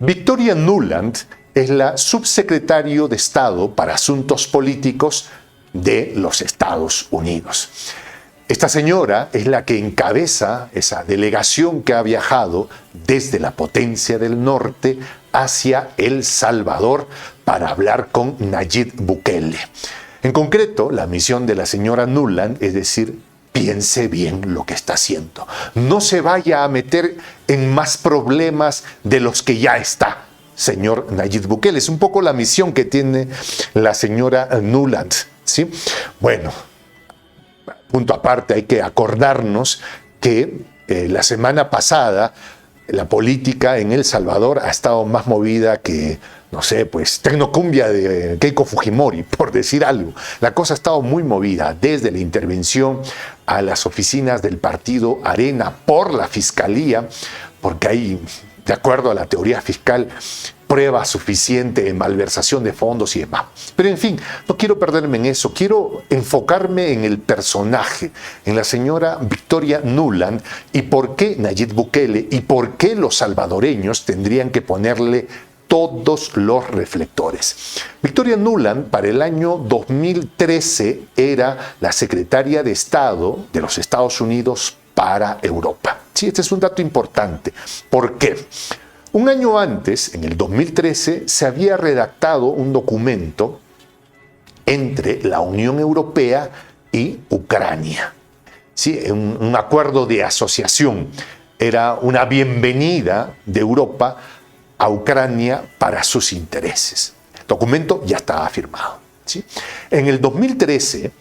Victoria Nuland es la subsecretaria de Estado para Asuntos Políticos de los Estados Unidos. Esta señora es la que encabeza esa delegación que ha viajado desde la potencia del norte hacia El Salvador para hablar con Nayib Bukele. En concreto, la misión de la señora Nuland es decir, piense bien lo que está haciendo. No se vaya a meter en más problemas de los que ya está, señor Nayib Bukele. Es un poco la misión que tiene la señora Nuland, ¿sí? Bueno, punto aparte, hay que acordarnos que la semana pasada la política en El Salvador ha estado más movida que, no sé, pues tecnocumbia de Keiko Fujimori, por decir algo. La cosa ha estado muy movida desde la intervención a las oficinas del partido Arena por la Fiscalía, porque hay, de acuerdo a la teoría fiscal, prueba suficiente de malversación de fondos y demás. Pero en fin, no quiero perderme en eso, quiero enfocarme en el personaje, en la señora Victoria Nuland y por qué Nayib Bukele y por qué los salvadoreños tendrían que ponerle todos los reflectores. Victoria Nuland para el año 2013 era la secretaria de Estado de los Estados Unidos para Europa. Sí, este es un dato importante. ¿Por qué? Un año antes, en el 2013, se había redactado un documento entre la Unión Europea y Ucrania. Sí, un acuerdo de asociación. Era una bienvenida de Europa a Ucrania para sus intereses. El documento ya estaba firmado, ¿sí? En el 2013,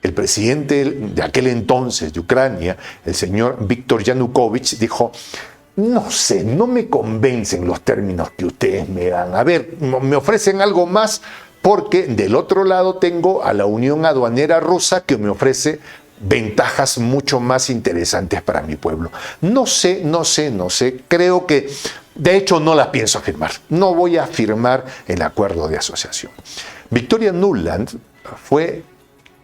el presidente de aquel entonces de Ucrania, el señor Víctor Yanukovych, dijo: no sé, no me convencen los términos que ustedes me dan. A ver, me ofrecen algo más porque del otro lado tengo a la Unión Aduanera Rusa que me ofrece ventajas mucho más interesantes para mi pueblo. No sé. Creo que, de hecho, no la pienso firmar. No voy a firmar el acuerdo de asociación. Victoria Nuland fue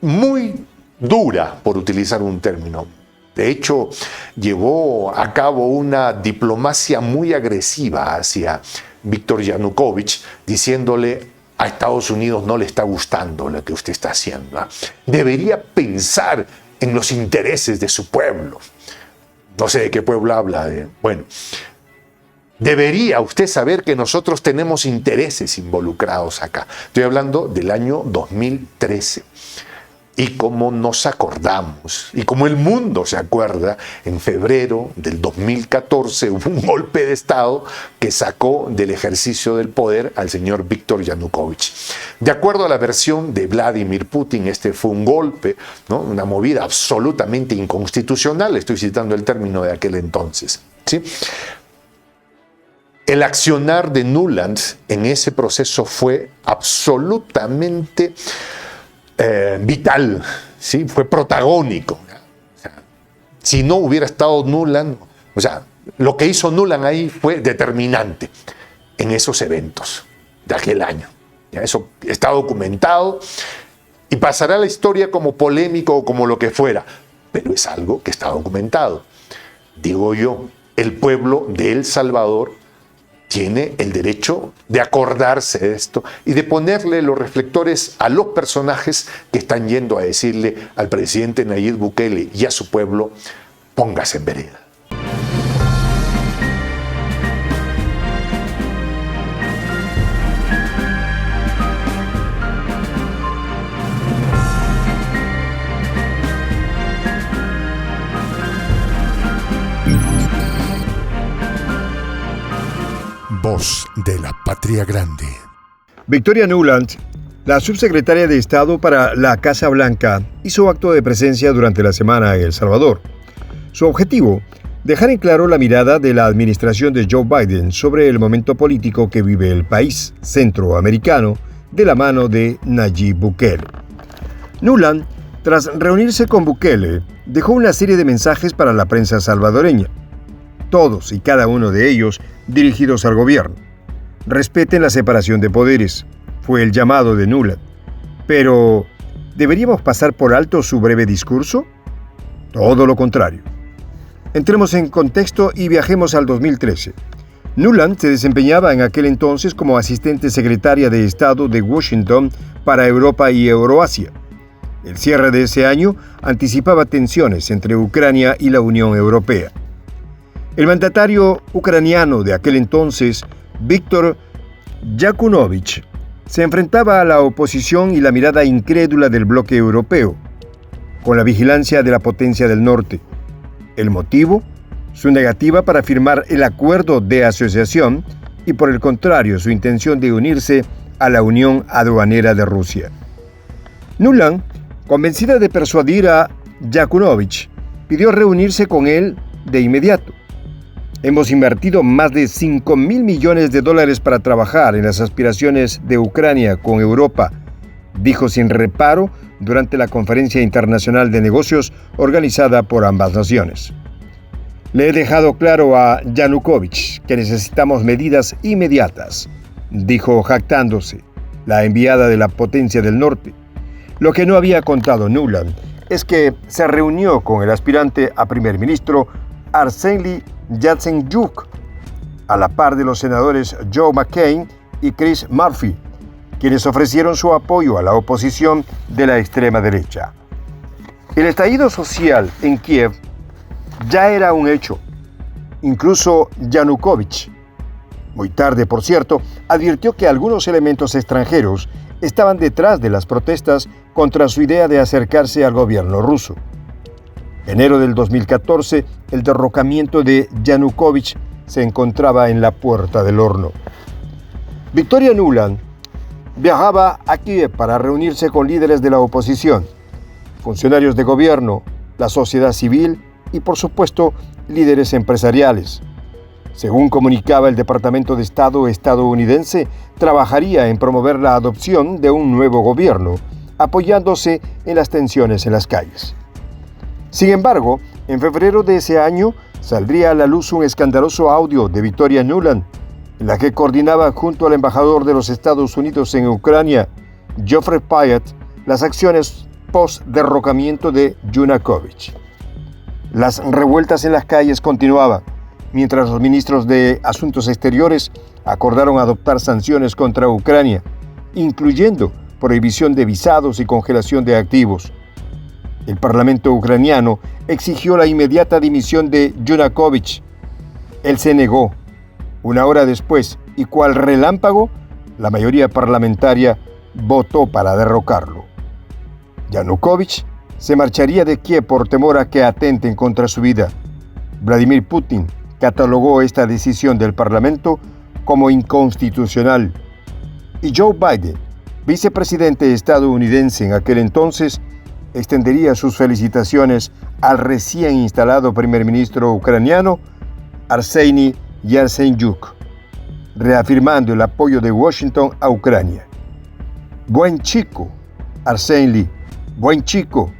muy dura, por utilizar un término. De hecho, llevó a cabo una diplomacia muy agresiva hacia Víctor Yanukovych, diciéndole: a Estados Unidos no le está gustando lo que usted está haciendo. Debería pensar en los intereses de su pueblo. No sé de qué pueblo habla. Bueno, debería usted saber que nosotros tenemos intereses involucrados acá. Estoy hablando del año 2013. Y como nos acordamos, y como el mundo se acuerda, en febrero del 2014 hubo un golpe de Estado que sacó del ejercicio del poder al señor Víctor Yanukovych. De acuerdo a la versión de Vladimir Putin, este fue un golpe, ¿no? Una movida absolutamente inconstitucional, estoy citando el término de aquel entonces, ¿sí? El accionar de Nuland en ese proceso fue absolutamente vital, ¿sí? Fue protagónico. O sea, si no hubiera estado Nuland, o sea, lo que hizo Nuland ahí fue determinante en esos eventos de aquel año. ¿Ya? Eso está documentado y pasará a la historia como polémico o como lo que fuera, pero es algo que está documentado. Digo yo, el pueblo de El Salvador tiene el derecho de acordarse de esto y de ponerle los reflectores a los personajes que están yendo a decirle al presidente Nayib Bukele y a su pueblo: póngase en vereda. Voz de la Patria Grande. Victoria Nuland, la subsecretaria de Estado para la Casa Blanca, hizo acto de presencia durante la semana en El Salvador. Su objetivo: dejar en claro la mirada de la administración de Joe Biden sobre el momento político que vive el país centroamericano de la mano de Nayib Bukele. Nuland, tras reunirse con Bukele, dejó una serie de mensajes para la prensa salvadoreña, todos y cada uno de ellos dirigidos al gobierno. Respeten la separación de poderes, fue el llamado de Nuland. Pero, ¿deberíamos pasar por alto su breve discurso? Todo lo contrario. Entremos en contexto y viajemos al 2013. Nuland se desempeñaba en aquel entonces como asistente secretaria de Estado de Washington para Europa y Euroasia. El cierre de ese año anticipaba tensiones entre Ucrania y la Unión Europea. El mandatario ucraniano de aquel entonces, Víktor Yanukovych, se enfrentaba a la oposición y la mirada incrédula del bloque europeo, con la vigilancia de la potencia del norte. El motivo, su negativa para firmar el acuerdo de asociación y, por el contrario, su intención de unirse a la Unión Aduanera de Rusia. Nuland, convencida de persuadir a Yanukovych, pidió reunirse con él de inmediato. Hemos invertido más de $5.000 millones para trabajar en las aspiraciones de Ucrania con Europa, dijo sin reparo durante la Conferencia Internacional de Negocios organizada por ambas naciones. Le he dejado claro a Yanukovych que necesitamos medidas inmediatas, dijo jactándose la enviada de la potencia del norte. Lo que no había contado Nuland es que se reunió con el aspirante a primer ministro Arseniy Yatsenyuk, a la par de los senadores Joe McCain y Chris Murphy, quienes ofrecieron su apoyo a la oposición de la extrema derecha. El estallido social en Kiev ya era un hecho. Incluso Yanukovych, muy tarde por cierto, advirtió que algunos elementos extranjeros estaban detrás de las protestas contra su idea de acercarse al gobierno ruso. Enero del 2014, el derrocamiento de Yanukovych se encontraba en la puerta del horno. Victoria Nuland viajaba a Kiev para reunirse con líderes de la oposición, funcionarios de gobierno, la sociedad civil y, por supuesto, líderes empresariales. Según comunicaba el Departamento de Estado estadounidense, trabajaría en promover la adopción de un nuevo gobierno, apoyándose en las tensiones en las calles. Sin embargo, en febrero de ese año saldría a la luz un escandaloso audio de Victoria Nuland, en la que coordinaba junto al embajador de los Estados Unidos en Ucrania, Geoffrey Pyatt, las acciones post-derrocamiento de Yanukovych. Las revueltas en las calles continuaban, mientras los ministros de Asuntos Exteriores acordaron adoptar sanciones contra Ucrania, incluyendo prohibición de visados y congelación de activos. El Parlamento ucraniano exigió la inmediata dimisión de Yanukovych. Él se negó. Una hora después, y cual relámpago, la mayoría parlamentaria votó para derrocarlo. Yanukovych se marcharía de Kiev por temor a que atenten contra su vida. Vladimir Putin catalogó esta decisión del Parlamento como inconstitucional. Y Joe Biden, vicepresidente estadounidense en aquel entonces, extendería sus felicitaciones al recién instalado primer ministro ucraniano, Arseniy Yatsenyuk, reafirmando el apoyo de Washington a Ucrania. Buen chico, Arseniy, buen chico,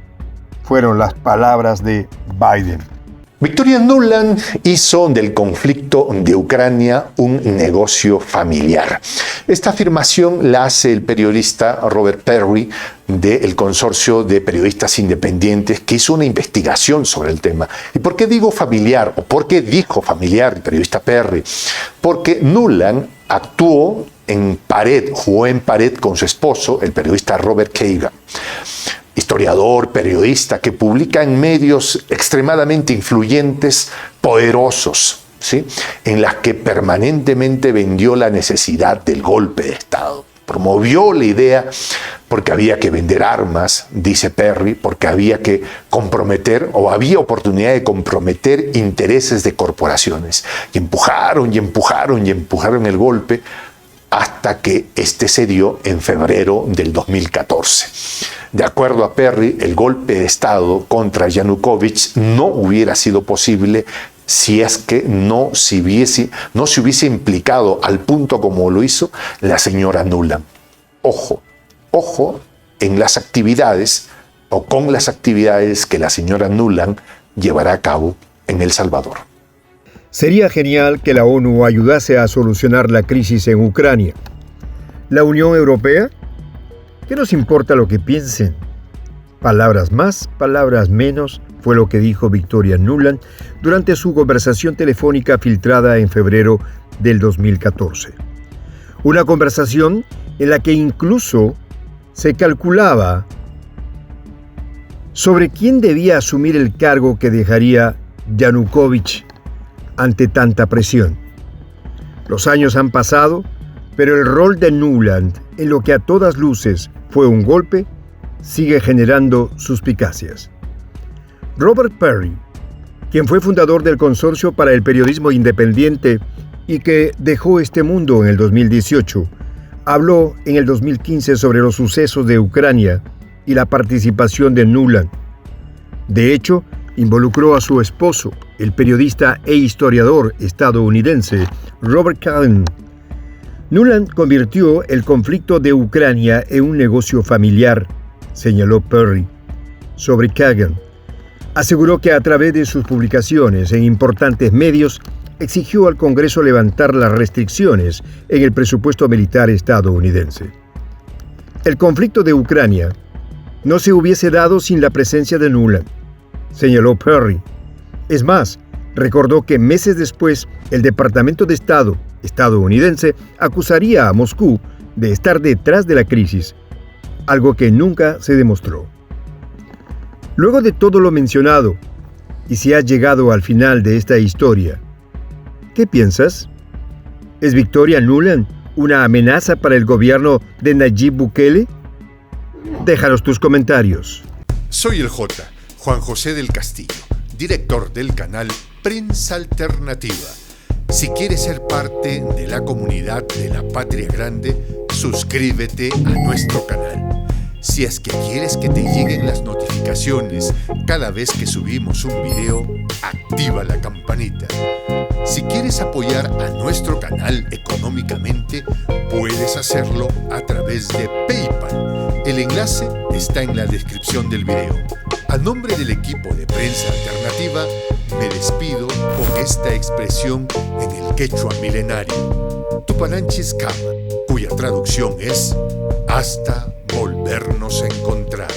fueron las palabras de Biden. Victoria Nuland hizo del conflicto de Ucrania un negocio familiar. Esta afirmación la hace el periodista Robert Perry del Consorcio de Periodistas Independientes, que hizo una investigación sobre el tema. ¿Y por qué digo familiar? ¿O por qué dijo familiar el periodista Perry? Porque Nuland jugó en pared con su esposo, el periodista Robert Kagan, historiador, periodista, que publica en medios extremadamente influyentes, poderosos, ¿sí?, en las que permanentemente vendió la necesidad del golpe de Estado. Promovió la idea porque había que vender armas, dice Perry, porque había que comprometer o había oportunidad de comprometer intereses de corporaciones. Y empujaron el golpe hasta que este se dio en febrero del 2014. De acuerdo a Perry, el golpe de Estado contra Yanukovych no hubiera sido posible si es que no se hubiese implicado al punto como lo hizo la señora Nuland. Ojo en las actividades o con las actividades que la señora Nuland llevará a cabo en El Salvador. Sería genial que la ONU ayudase a solucionar la crisis en Ucrania. ¿La Unión Europea? ¿Qué nos importa lo que piensen? Palabras más, palabras menos, fue lo que dijo Victoria Nuland durante su conversación telefónica filtrada en febrero del 2014. Una conversación en la que incluso se calculaba sobre quién debía asumir el cargo que dejaría Yanukovych ante tanta presión. Los años han pasado, pero el rol de Nuland, en lo que a todas luces fue un golpe, sigue generando suspicacias. Robert Parry, quien fue fundador del Consorcio para el Periodismo Independiente y que dejó este mundo en el 2018, habló en el 2015 sobre los sucesos de Ucrania y la participación de Nuland. De hecho, involucró a su esposo, el periodista e historiador estadounidense Robert Kagan. Nuland convirtió el conflicto de Ucrania en un negocio familiar, señaló Perry. Sobre Kagan, aseguró que a través de sus publicaciones en importantes medios exigió al Congreso levantar las restricciones en el presupuesto militar estadounidense. El conflicto de Ucrania no se hubiese dado sin la presencia de Nuland, señaló Perry. Es más, recordó que meses después el Departamento de Estado estadounidense acusaría a Moscú de estar detrás de la crisis, algo que nunca se demostró. Luego de todo lo mencionado, y si has llegado al final de esta historia, ¿qué piensas? ¿Es Victoria Nuland una amenaza para el gobierno de Nayib Bukele? Déjanos tus comentarios. Soy el Juan José del Castillo, director del canal Prensa Alternativa. Si quieres ser parte de la comunidad de la Patria Grande, suscríbete a nuestro canal. Si es que quieres que te lleguen las notificaciones cada vez que subimos un video, activa la campanita. Si quieres apoyar a nuestro canal económicamente, puedes hacerlo a través de PayPal. El enlace está en la descripción del video. A nombre del equipo de Prensa Alternativa, me despido con esta expresión en el quechua milenario, Tupananchis Kama, cuya traducción es hasta volvernos a encontrar.